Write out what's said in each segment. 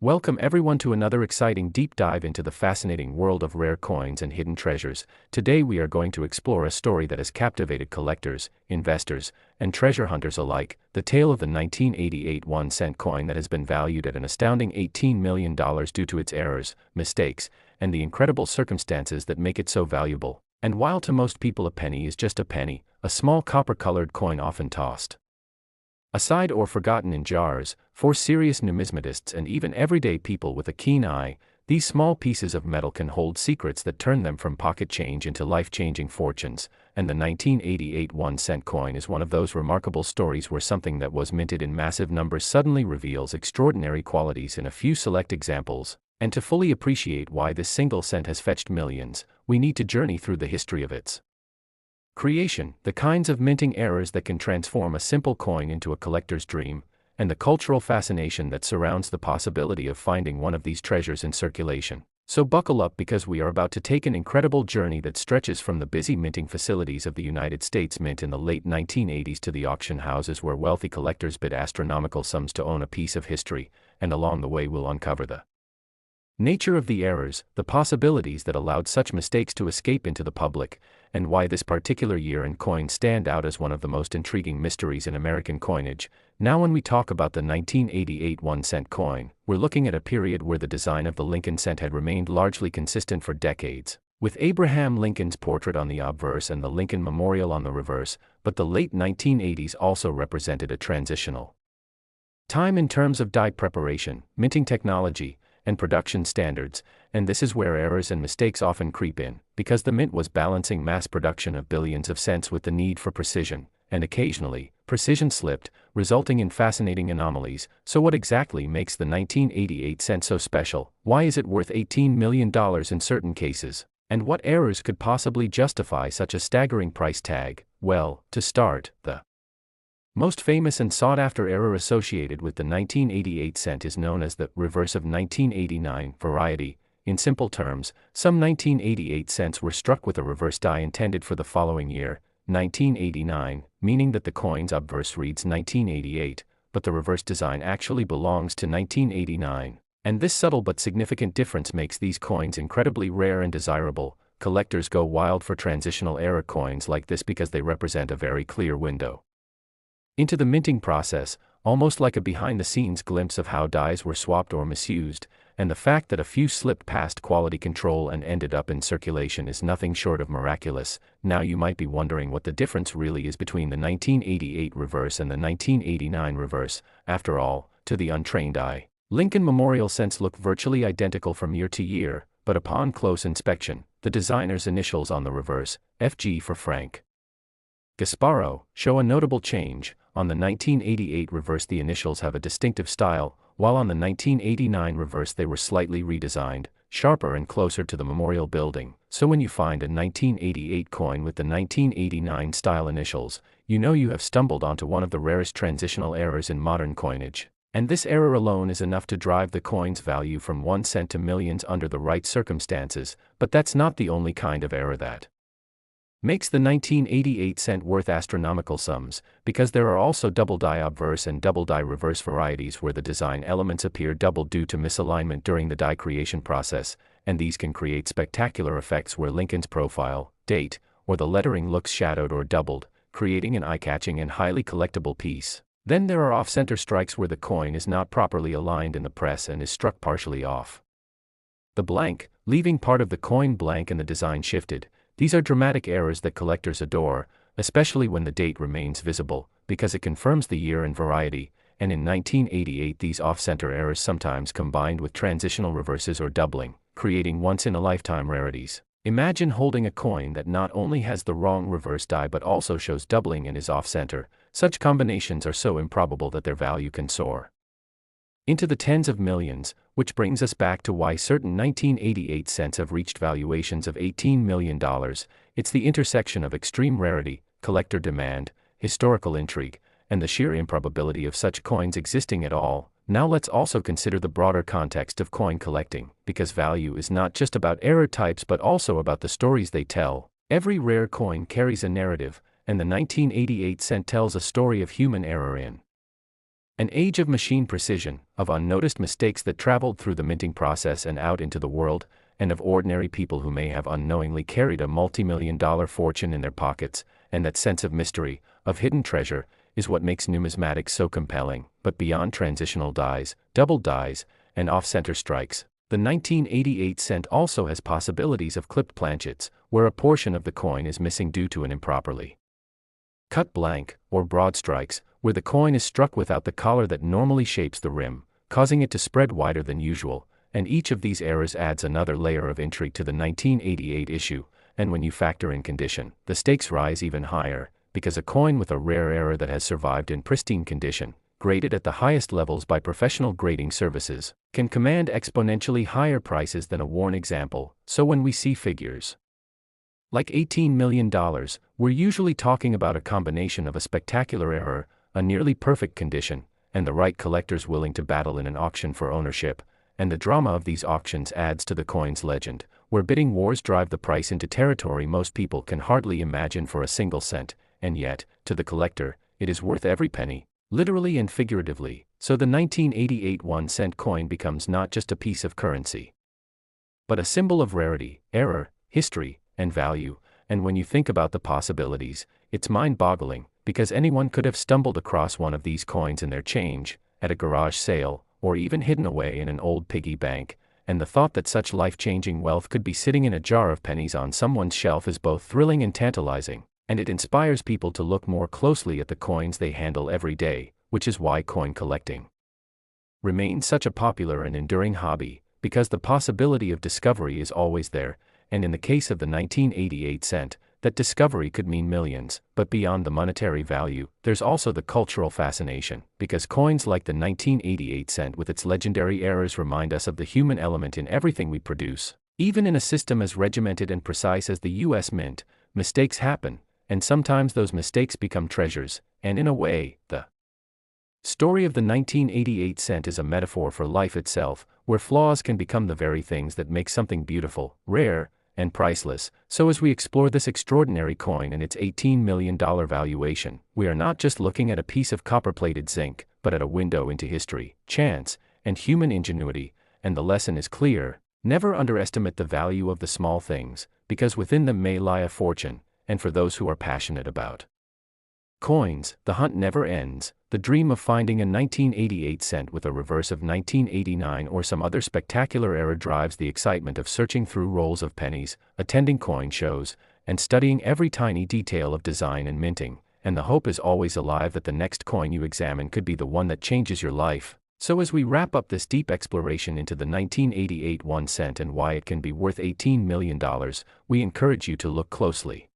Welcome everyone to another exciting deep dive into the fascinating world of rare coins and hidden treasures. Today we are going to explore a story that has captivated collectors, investors, and treasure hunters alike, the tale of the 1988 1-cent coin that has been valued at an astounding $18 million due to its errors, mistakes, and the incredible circumstances that make it so valuable. And while to most people a penny is just a penny, a small copper-colored coin often tossed aside or forgotten in jars, for serious numismatists and even everyday people with a keen eye, these small pieces of metal can hold secrets that turn them from pocket change into life-changing fortunes, and the 1988 1-cent coin is one of those remarkable stories where something that was minted in massive numbers suddenly reveals extraordinary qualities in a few select examples. And to fully appreciate why this single cent has fetched millions, we need to journey through the history of its creation, the kinds of minting errors that can transform a simple coin into a collector's dream, and the cultural fascination that surrounds the possibility of finding one of these treasures in circulation. So buckle up because we are about to take an incredible journey that stretches from the busy minting facilities of the United States Mint in the late 1980s to the auction houses where wealthy collectors bid astronomical sums to own a piece of history, and along the way we'll uncover the nature of the errors, the possibilities that allowed such mistakes to escape into the public, and why this particular year and coin stand out as one of the most intriguing mysteries in American coinage. Now when we talk about the 1988 1-cent coin, we're looking at a period where the design of the Lincoln cent had remained largely consistent for decades, with Abraham Lincoln's portrait on the obverse and the Lincoln Memorial on the reverse, but the late 1980s also represented a transitional time in terms of die preparation, minting technology, and production standards, and this is where errors and mistakes often creep in, because the mint was balancing mass production of billions of cents with the need for precision, and occasionally, precision slipped, resulting in fascinating anomalies. So what exactly makes the 1988 cent so special? Why is it worth $18 million in certain cases? And what errors could possibly justify such a staggering price tag? Well, to start, the most famous and sought-after error associated with the 1988 cent is known as the reverse of 1989 variety. In simple terms, some 1988 cents were struck with a reverse die intended for the following year, 1989, meaning that the coin's obverse reads 1988, but the reverse design actually belongs to 1989. And this subtle but significant difference makes these coins incredibly rare and desirable. Collectors go wild for transitional error coins like this because they represent a very clear window into the minting process, almost like a behind-the-scenes glimpse of how dies were swapped or misused, and the fact that a few slipped past quality control and ended up in circulation is nothing short of miraculous. Now you might be wondering what the difference really is between the 1988 reverse and the 1989 reverse. After all, to the untrained eye, Lincoln Memorial cents look virtually identical from year to year, but upon close inspection, the designer's initials on the reverse, FG for Frank Gasparo, show a notable change. On the 1988 reverse the initials have a distinctive style, while on the 1989 reverse they were slightly redesigned, sharper and closer to the memorial building. So when you find a 1988 coin with the 1989 style initials, you know you have stumbled onto one of the rarest transitional errors in modern coinage. And this error alone is enough to drive the coin's value from 1 cent to millions under the right circumstances, but that's not the only kind of error that makes the 1988 cent worth astronomical sums, because there are also double die obverse and double die reverse varieties where the design elements appear doubled due to misalignment during the die creation process, and these can create spectacular effects where Lincoln's profile, date, or the lettering looks shadowed or doubled, creating an eye-catching and highly collectible piece. Then there are off-center strikes where the coin is not properly aligned in the press and is struck partially off the blank, leaving part of the coin blank and the design shifted. These are dramatic errors that collectors adore, especially when the date remains visible, because it confirms the year and variety, and in 1988 these off-center errors sometimes combined with transitional reverses or doubling, creating once-in-a-lifetime rarities. Imagine holding a coin that not only has the wrong reverse die but also shows doubling and is off-center. Such combinations are so improbable that their value can soar into the tens of millions, which brings us back to why certain 1988 cents have reached valuations of $18 million. It's the intersection of extreme rarity, collector demand, historical intrigue, and the sheer improbability of such coins existing at all. Now let's also consider the broader context of coin collecting, because value is not just about error types but also about the stories they tell. Every rare coin carries a narrative, and the 1988 cent tells a story of human error in An age of machine precision, of unnoticed mistakes that traveled through the minting process and out into the world, and of ordinary people who may have unknowingly carried a multi-million-dollar fortune in their pockets, and that sense of mystery, of hidden treasure, is what makes numismatics so compelling. But beyond transitional dies, double dies, and off-center strikes, the 1988 cent also has possibilities of clipped planchets, where a portion of the coin is missing due to an improperly cut blank, or broad strikes, where the coin is struck without the collar that normally shapes the rim, causing it to spread wider than usual, and each of these errors adds another layer of intrigue to the 1988 issue, and when you factor in condition, the stakes rise even higher, because a coin with a rare error that has survived in pristine condition, graded at the highest levels by professional grading services, can command exponentially higher prices than a worn example. So when we see figures like $18 million, we're usually talking about a combination of a spectacular error, a nearly perfect condition, and the right collectors willing to battle in an auction for ownership, and the drama of these auctions adds to the coin's legend, where bidding wars drive the price into territory most people can hardly imagine for a single cent, and yet, to the collector, it is worth every penny, literally and figuratively. So the 1988 1-cent coin becomes not just a piece of currency, but a symbol of rarity, error, history, and value. And when you think about the possibilities, it's mind-boggling, because anyone could have stumbled across one of these coins in their change, at a garage sale, or even hidden away in an old piggy bank, and the thought that such life-changing wealth could be sitting in a jar of pennies on someone's shelf is both thrilling and tantalizing, and it inspires people to look more closely at the coins they handle every day, which is why coin collecting remains such a popular and enduring hobby, because the possibility of discovery is always there, and in the case of the 1988 cent, that discovery could mean millions. But beyond the monetary value, there's also the cultural fascination, because coins like the 1988 cent with its legendary errors remind us of the human element in everything we produce. Even in a system as regimented and precise as the US Mint, mistakes happen, and sometimes those mistakes become treasures, and in a way, the story of the 1988 cent is a metaphor for life itself, where flaws can become the very things that make something beautiful, rare, and priceless. So as we explore this extraordinary coin and its $18 million valuation, we are not just looking at a piece of copper-plated zinc, but at a window into history, chance, and human ingenuity. And the lesson is clear: never underestimate the value of the small things, because within them may lie a fortune. And for those who are passionate about coins, the hunt never ends. The dream of finding a 1988 cent with a reverse of 1989 or some other spectacular error drives the excitement of searching through rolls of pennies, attending coin shows, and studying every tiny detail of design and minting, and the hope is always alive that the next coin you examine could be the one that changes your life. So as we wrap up this deep exploration into the 1988 1 cent and why it can be worth $18 million, we encourage you to look closely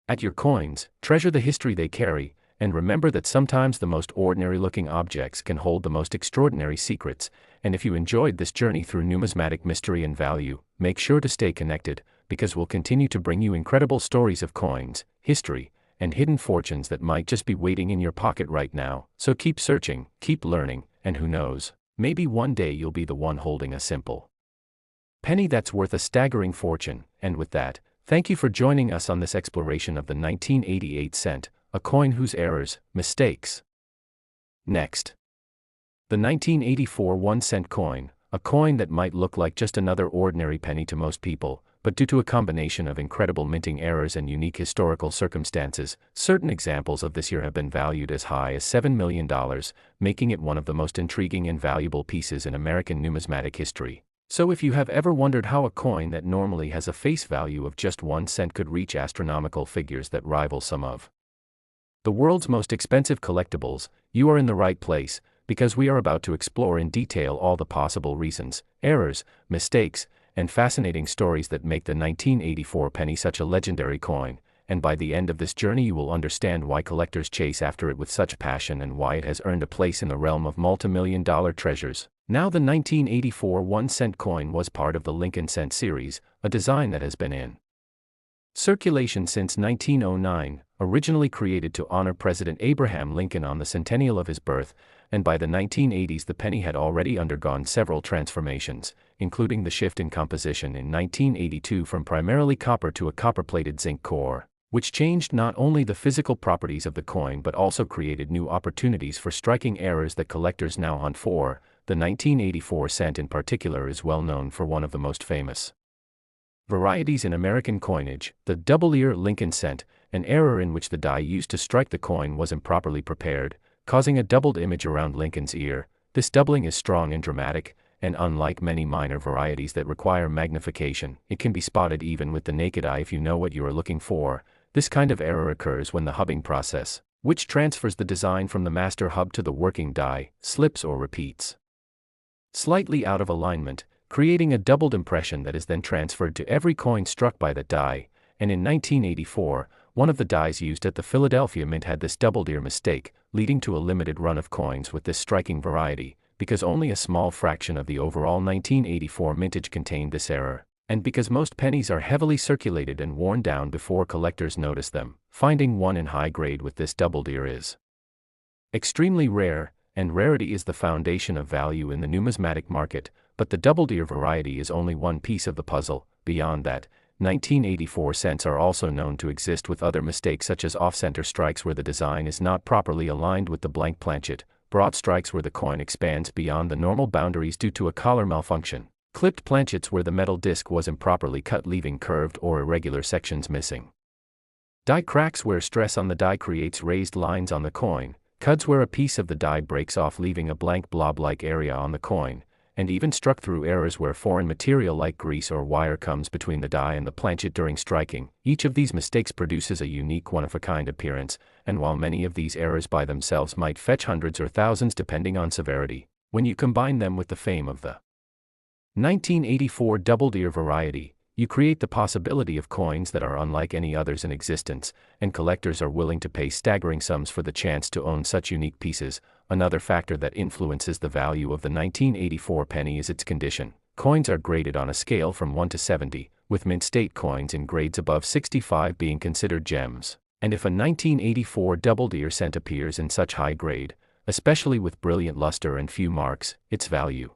at your coins, treasure the history they carry, and remember that sometimes the most ordinary-looking objects can hold the most extraordinary secrets. And if you enjoyed this journey through numismatic mystery and value, make sure to stay connected, because we'll continue to bring you incredible stories of coins, history, and hidden fortunes that might just be waiting in your pocket right now. So keep searching, keep learning, and who knows, maybe one day you'll be the one holding a simple penny that's worth a staggering fortune. And with that, thank you for joining us on this exploration of the 1988 cent, a coin whose errors, mistakes. Next, the 1984 1-cent coin, a coin that might look like just another ordinary penny to most people, but due to a combination of incredible minting errors and unique historical circumstances, certain examples of this year have been valued as high as $7 million, making it one of the most intriguing and valuable pieces in American numismatic history. So if you have ever wondered how a coin that normally has a face value of just 1 cent could reach astronomical figures that rival some of the world's most expensive collectibles, you are in the right place, because we are about to explore in detail all the possible reasons, errors, mistakes, and fascinating stories that make the 1984 penny such a legendary coin. And by the end of this journey you will understand why collectors chase after it with such passion and why it has earned a place in the realm of multi-million-dollar treasures. Now, the 1984 1-cent coin was part of the Lincoln Cent series, a design that has been in circulation since 1909, originally created to honor President Abraham Lincoln on the centennial of his birth, and by the 1980s the penny had already undergone several transformations, including the shift in composition in 1982 from primarily copper to a copper-plated zinc core. which changed not only the physical properties of the coin but also created new opportunities for striking errors that collectors now hunt for. The 1984 cent in particular is well known for one of the most famous varieties in American coinage, the double-ear Lincoln cent, an error in which the die used to strike the coin was improperly prepared, causing a doubled image around Lincoln's ear. This doubling is strong and dramatic, and unlike many minor varieties that require magnification, it can be spotted even with the naked eye if you know what you are looking for. This kind of error occurs when the hubbing process, which transfers the design from the master hub to the working die, slips or repeats slightly out of alignment, creating a doubled impression that is then transferred to every coin struck by that die. And in 1984, one of the dies used at the Philadelphia Mint had this doubled ear mistake, leading to a limited run of coins with this striking variety, because only a small fraction of the overall 1984 mintage contained this error, and because most pennies are heavily circulated and worn down before collectors notice them. Finding one in high grade with this doubled ear is extremely rare, and rarity is the foundation of value in the numismatic market. But the doubled ear variety is only one piece of the puzzle. Beyond that, 1984 cents are also known to exist with other mistakes such as off-center strikes where the design is not properly aligned with the blank planchet, broad strikes where the coin expands beyond the normal boundaries due to a collar malfunction, clipped planchets where the metal disc was improperly cut leaving curved or irregular sections missing, die cracks where stress on the die creates raised lines on the coin, cuts where a piece of the die breaks off leaving a blank blob-like area on the coin, and even struck-through errors where foreign material like grease or wire comes between the die and the planchet during striking. Each of these mistakes produces a unique one-of-a-kind appearance, and while many of these errors by themselves might fetch hundreds or thousands depending on severity, when you combine them with the fame of the 1984 doubled ear variety, you create the possibility of coins that are unlike any others in existence, and collectors are willing to pay staggering sums for the chance to own such unique pieces. Another factor that influences the value of the 1984 penny is its condition. Coins are graded on a scale from 1 to 70, with mint state coins in grades above 65 being considered gems. And if a 1984 doubled ear cent appears in such high grade, especially with brilliant luster and few marks, its value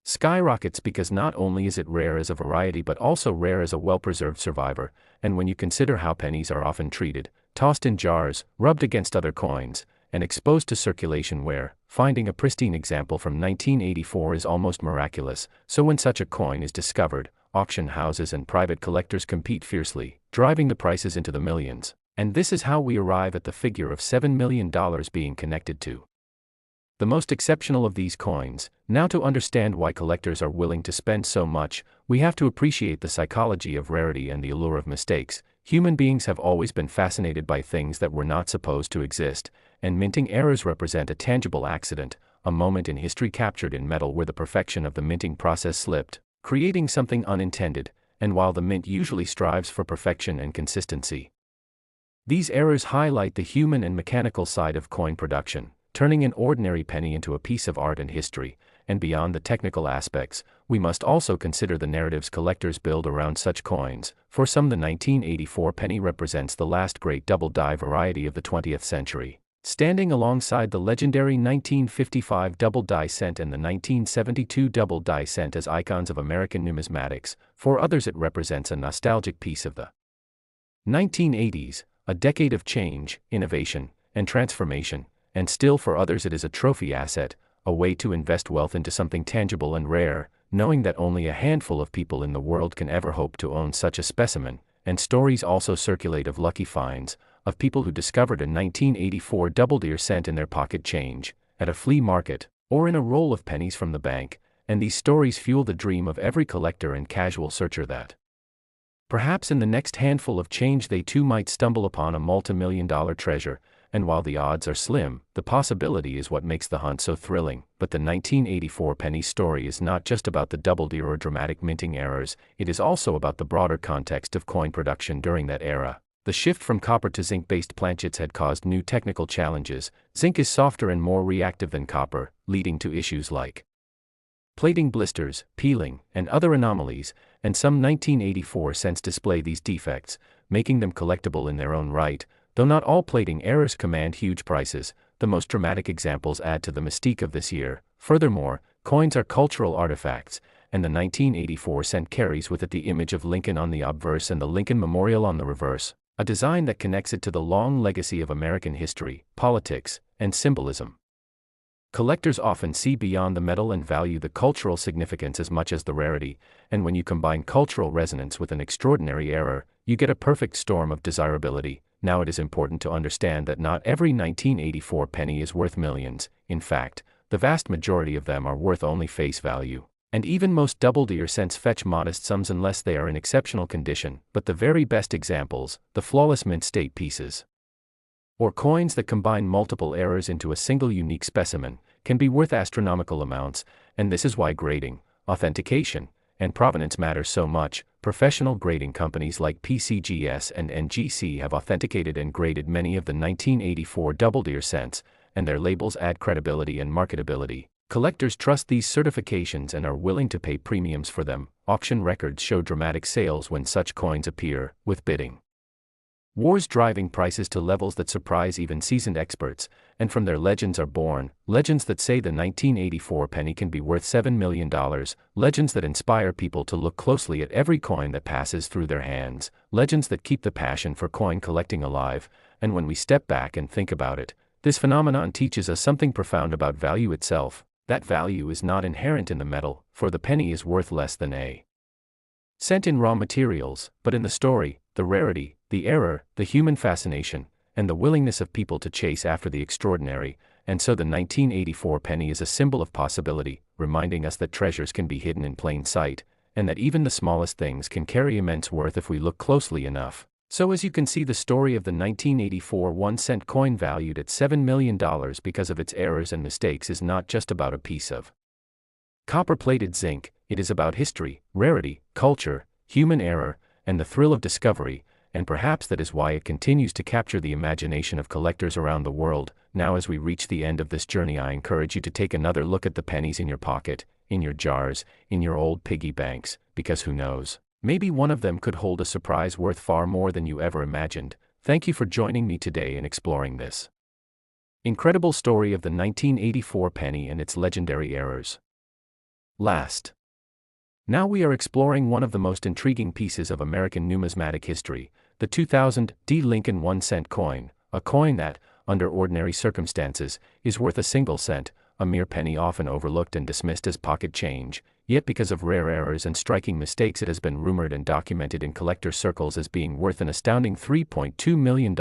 skyrockets because not only is it rare as a variety but also rare as a well-preserved survivor. And when you consider how pennies are often treated, tossed in jars, rubbed against other coins, and exposed to circulation where, finding a pristine example from 1984 is almost miraculous. So when such a coin is discovered, auction houses and private collectors compete fiercely, driving the prices into the millions. And this is how we arrive at the figure of $7 million being connected to the most exceptional of these coins. Now, to understand why collectors are willing to spend so much, we have to appreciate the psychology of rarity and the allure of mistakes. Human beings have always been fascinated by things that were not supposed to exist, and minting errors represent a tangible accident, a moment in history captured in metal where the perfection of the minting process slipped, creating something unintended. And while the mint usually strives for perfection and consistency, these errors highlight the human and mechanical side of coin production, turning an ordinary penny into a piece of art and history. And beyond the technical aspects, we must also consider the narratives collectors build around such coins. For some, the 1984 penny represents the last great double die variety of the 20th century, standing alongside the legendary 1955 double die cent and the 1972 double die cent as icons of American numismatics. For others, it represents a nostalgic piece of the 1980s, a decade of change, innovation, and transformation. And still for others it is a trophy asset, a way to invest wealth into something tangible and rare, knowing that only a handful of people in the world can ever hope to own such a specimen. And stories also circulate of lucky finds, of people who discovered a 1984 doubled ear cent in their pocket change, at a flea market, or in a roll of pennies from the bank. And these stories fuel the dream of every collector and casual searcher that perhaps in the next handful of change they too might stumble upon a multi-million-dollar treasure. And while the odds are slim, the possibility is what makes the hunt so thrilling. But the 1984 penny story is not just about the doubled ear or dramatic minting errors, it is also about the broader context of coin production during that era. The shift from copper to zinc-based planchets had caused new technical challenges. Zinc is softer and more reactive than copper, leading to issues like plating blisters, peeling, and other anomalies, and some 1984 cents display these defects, making them collectible in their own right. Though not all plating errors command huge prices, the most dramatic examples add to the mystique of this year. Furthermore, coins are cultural artifacts, and the 1984 cent carries with it the image of Lincoln on the obverse and the Lincoln Memorial on the reverse. A design that connects it to the long legacy of American history, politics, and symbolism. Collectors often see beyond the metal and value the cultural significance as much as the rarity, and when you combine cultural resonance with an extraordinary error, you get a perfect storm of desirability. Now it is important to understand that not every 1984 penny is worth millions. In fact, the vast majority of them are worth only face value. And even most double-deer cents fetch modest sums unless they are in exceptional condition, but the very best examples, the flawless mint state pieces, or coins that combine multiple errors into a single unique specimen, can be worth astronomical amounts, and this is why grading, authentication, and provenance matter so much. Professional grading companies like PCGS and NGC have authenticated and graded many of the 1984 double-deer cents, and their labels add credibility and marketability. Collectors trust these certifications and are willing to pay premiums for them. Auction records show dramatic sales when such coins appear, with bidding wars driving prices to levels that surprise even seasoned experts, and from their legends are born, legends that say the 1984 penny can be worth $7 million, legends that inspire people to look closely at every coin that passes through their hands, legends that keep the passion for coin collecting alive. And when we step back and think about it, this phenomenon teaches us something profound about value itself. That value is not inherent in the metal, for the penny is worth less than a cent in raw materials, but in the story, the rarity, the error, the human fascination, and the willingness of people to chase after the extraordinary. And so the 1984 penny is a symbol of possibility, reminding us that treasures can be hidden in plain sight, and that even the smallest things can carry immense worth if we look closely enough. So as you can see, the story of the 1984 1-cent coin valued at $7 million because of its errors and mistakes is not just about a piece of copper-plated zinc. It is about history, rarity, culture, human error, and the thrill of discovery, and perhaps that is why it continues to capture the imagination of collectors around the world. Now as we reach the end of this journey, I encourage you to take another look at the pennies in your pocket, in your jars, in your old piggy banks, because who knows? Maybe one of them could hold a surprise worth far more than you ever imagined. Thank you for joining me today in exploring this incredible story of the 1984 penny and its legendary errors. Now we are exploring one of the most intriguing pieces of American numismatic history, the 2000 D. Lincoln 1-cent coin, a coin that, under ordinary circumstances, is worth a single cent, a mere penny often overlooked and dismissed as pocket change, yet because of rare errors and striking mistakes it has been rumored and documented in collector circles as being worth an astounding $3.2 million.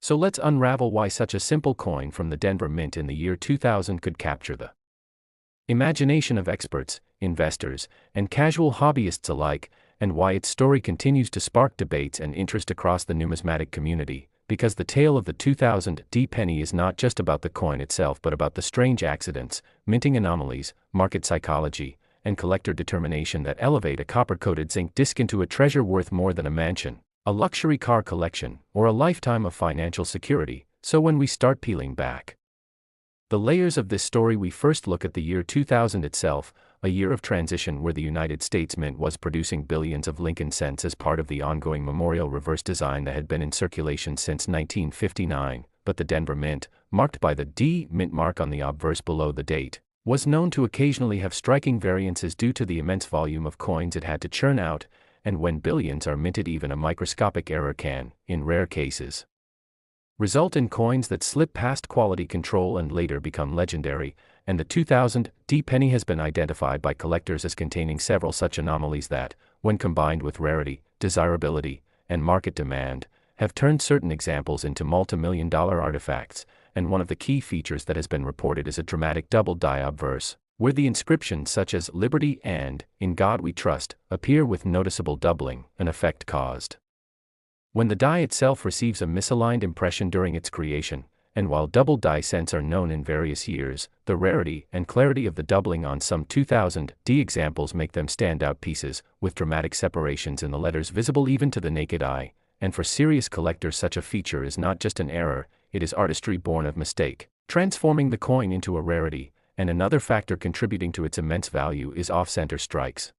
So let's unravel why such a simple coin from the Denver Mint in the year 2000 could capture the imagination of experts, investors, and casual hobbyists alike, and why its story continues to spark debates and interest across the numismatic community. Because the tale of the 2000 D penny is not just about the coin itself but about the strange accidents, minting anomalies, market psychology, and collector determination that elevate a copper-coated zinc disc into a treasure worth more than a mansion, a luxury car collection, or a lifetime of financial security. So when we start peeling back the layers of this story, we first look at the year 2000 itself, a year of transition where the United States Mint was producing billions of Lincoln cents as part of the ongoing memorial reverse design that had been in circulation since 1959, but the Denver Mint, marked by the D Mint mark on the obverse below the date, was known to occasionally have striking variances due to the immense volume of coins it had to churn out, and when billions are minted, even a microscopic error can, in rare cases, result in coins that slip past quality control and later become legendary. And the 2000 D penny has been identified by collectors as containing several such anomalies that, when combined with rarity, desirability, and market demand, have turned certain examples into multi-million-dollar artifacts. And one of the key features that has been reported is a dramatic double die obverse, where the inscriptions such as "Liberty" and "In God We Trust" appear with noticeable doubling, an effect caused when the die itself receives a misaligned impression during its creation. And while double die cents are known in various years, the rarity and clarity of the doubling on some 2000 D examples make them standout pieces, with dramatic separations in the letters visible even to the naked eye. And for serious collectors, such a feature is not just an error, it is artistry born of mistake, transforming the coin into a rarity. And another factor contributing to its immense value is off-center strikes,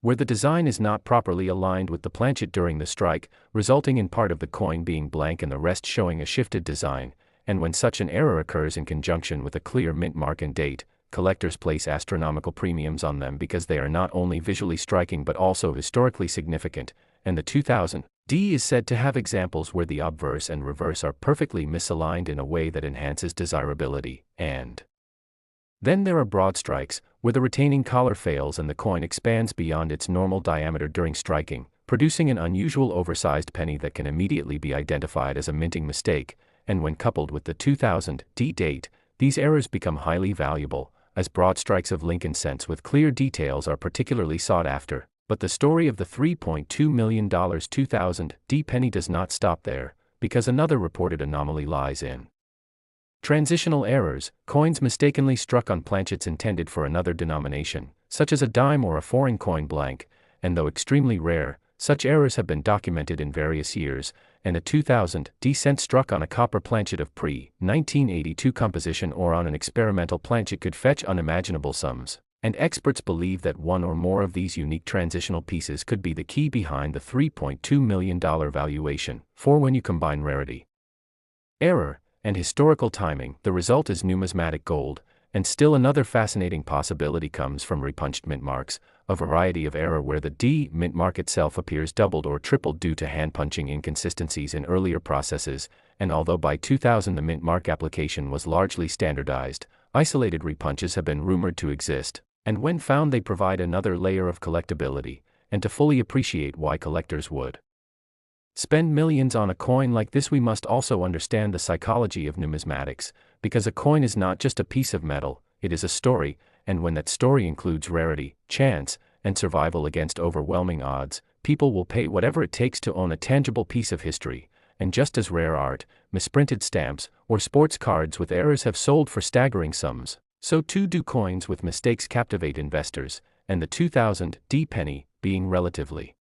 where the design is not properly aligned with the planchet during the strike, resulting in part of the coin being blank and the rest showing a shifted design. And when such an error occurs in conjunction with a clear mint mark and date, collectors place astronomical premiums on them because they are not only visually striking but also historically significant. And the 2000 D is said to have examples where the obverse and reverse are perfectly misaligned in a way that enhances desirability, and then there are broad strikes, where the retaining collar fails and the coin expands beyond its normal diameter during striking, producing an unusual oversized penny that can immediately be identified as a minting mistake, and when coupled with the 2000 D date, these errors become highly valuable, as broad strikes of Lincoln cents with clear details are particularly sought after. But the story of the $3.2 million 2000 D penny does not stop there, because another reported anomaly lies in transitional errors, coins mistakenly struck on planchets intended for another denomination, such as a dime or a foreign coin blank, and though extremely rare, such errors have been documented in various years, and a 2000 D cent struck on a copper planchet of pre-1982 composition or on an experimental planchet could fetch unimaginable sums, and experts believe that one or more of these unique transitional pieces could be the key behind the $3.2 million valuation. For when you combine rarity, error, and historical timing, the result is numismatic gold. And still another fascinating possibility comes from repunched mint marks, a variety of error where the D mint mark itself appears doubled or tripled due to hand-punching inconsistencies in earlier processes, and although by 2000 the mint mark application was largely standardized, isolated repunches have been rumored to exist, and when found they provide another layer of collectability, and to fully appreciate why collectors would spend millions on a coin like this, we must also understand the psychology of numismatics, because a coin is not just a piece of metal, it is a story, and when that story includes rarity, chance, and survival against overwhelming odds, people will pay whatever it takes to own a tangible piece of history. And just as rare art, misprinted stamps, or sports cards with errors have sold for staggering sums, so too do coins with mistakes captivate investors, and the 2000 D penny, being relatively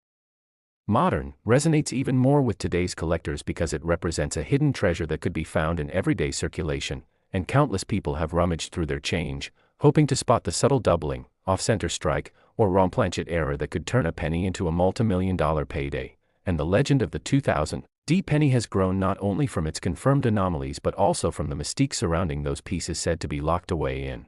modern, resonates even more with today's collectors because it represents a hidden treasure that could be found in everyday circulation, and countless people have rummaged through their change, hoping to spot the subtle doubling, off-center strike, or wrong planchet error that could turn a penny into a multi-million-dollar payday. And the legend of the 2000 D penny has grown not only from its confirmed anomalies but also from the mystique surrounding those pieces said to be locked away in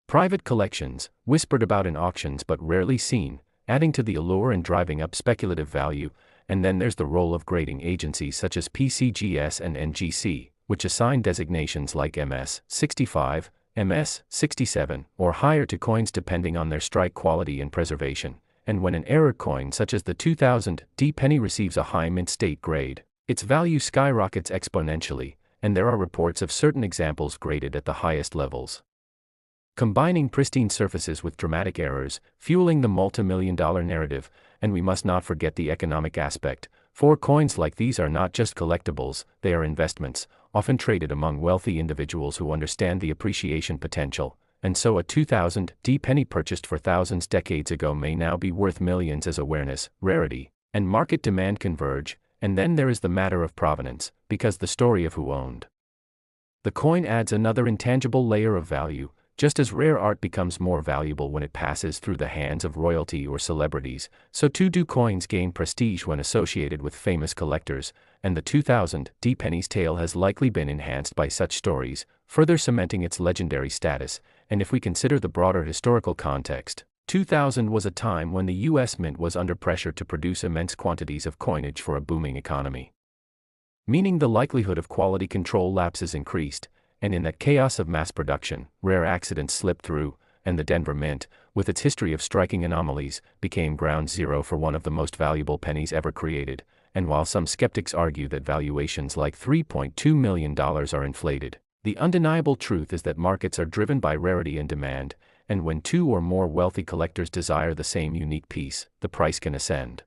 private collections, whispered about in auctions but rarely seen, adding to the allure and driving up speculative value. And then there's the role of grading agencies such as PCGS and NGC, which assign designations like MS 65, MS 67, or higher to coins depending on their strike quality and preservation. And when an error coin such as the 2000 D penny receives a high mint state grade, its value skyrockets exponentially, and there are reports of certain examples graded at the highest levels, combining pristine surfaces with dramatic errors, fueling the multi-million-dollar narrative. And we must not forget the economic aspect, for coins like these are not just collectibles, they are investments, often traded among wealthy individuals who understand the appreciation potential. And so a 2000 D penny purchased for thousands decades ago may now be worth millions as awareness, rarity, and market demand converge. And then there is the matter of provenance, because the story of who owned the coin adds another intangible layer of value. Just as rare art becomes more valuable when it passes through the hands of royalty or celebrities, so too do coins gain prestige when associated with famous collectors, and the 2000 D penny's tale has likely been enhanced by such stories, further cementing its legendary status. And if we consider the broader historical context, 2000 was a time when the U.S. Mint was under pressure to produce immense quantities of coinage for a booming economy, meaning the likelihood of quality control lapses increased. And in that chaos of mass production, rare accidents slipped through, and the Denver Mint, with its history of striking anomalies, became ground zero for one of the most valuable pennies ever created. And while some skeptics argue that valuations like $3.2 million are inflated, the undeniable truth is that markets are driven by rarity and demand, and when two or more wealthy collectors desire the same unique piece, the price can ascend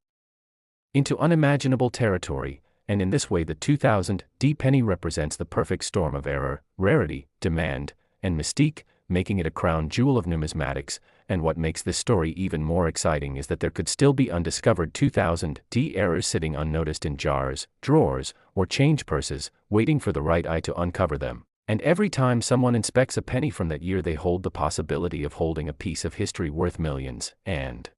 into unimaginable territory. And in this way the 2000 D penny represents the perfect storm of error, rarity, demand, and mystique, making it a crown jewel of numismatics. And what makes this story even more exciting is that there could still be undiscovered 2000 D errors sitting unnoticed in jars, drawers, or change purses, waiting for the right eye to uncover them. And every time someone inspects a penny from that year, they hold the possibility of holding a piece of history worth millions. And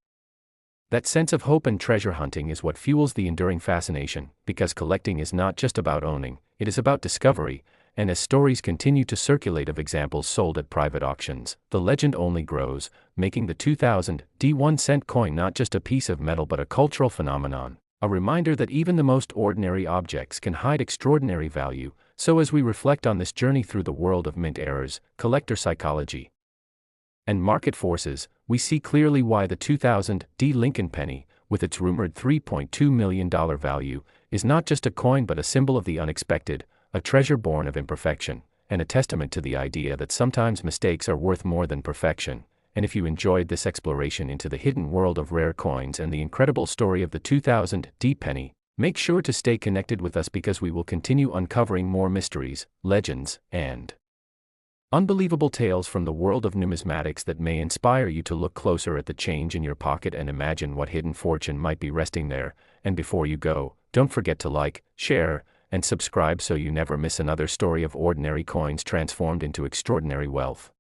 that sense of hope and treasure hunting is what fuels the enduring fascination, because collecting is not just about owning, it is about discovery. And as stories continue to circulate of examples sold at private auctions, the legend only grows, making the 2000 D 1 cent coin not just a piece of metal but a cultural phenomenon. A reminder that even the most ordinary objects can hide extraordinary value. So as we reflect on this journey through the world of mint errors, collector psychology, and market forces, we see clearly why the 2000 D Lincoln penny, with its rumored $3.2 million value, is not just a coin but a symbol of the unexpected, a treasure born of imperfection, and a testament to the idea that sometimes mistakes are worth more than perfection. And if you enjoyed this exploration into the hidden world of rare coins and the incredible story of the 2000 D penny, make sure to stay connected with us because we will continue uncovering more mysteries, legends, and unbelievable tales from the world of numismatics that may inspire you to look closer at the change in your pocket and imagine what hidden fortune might be resting there. And before you go, don't forget to like, share, and subscribe so you never miss another story of ordinary coins transformed into extraordinary wealth.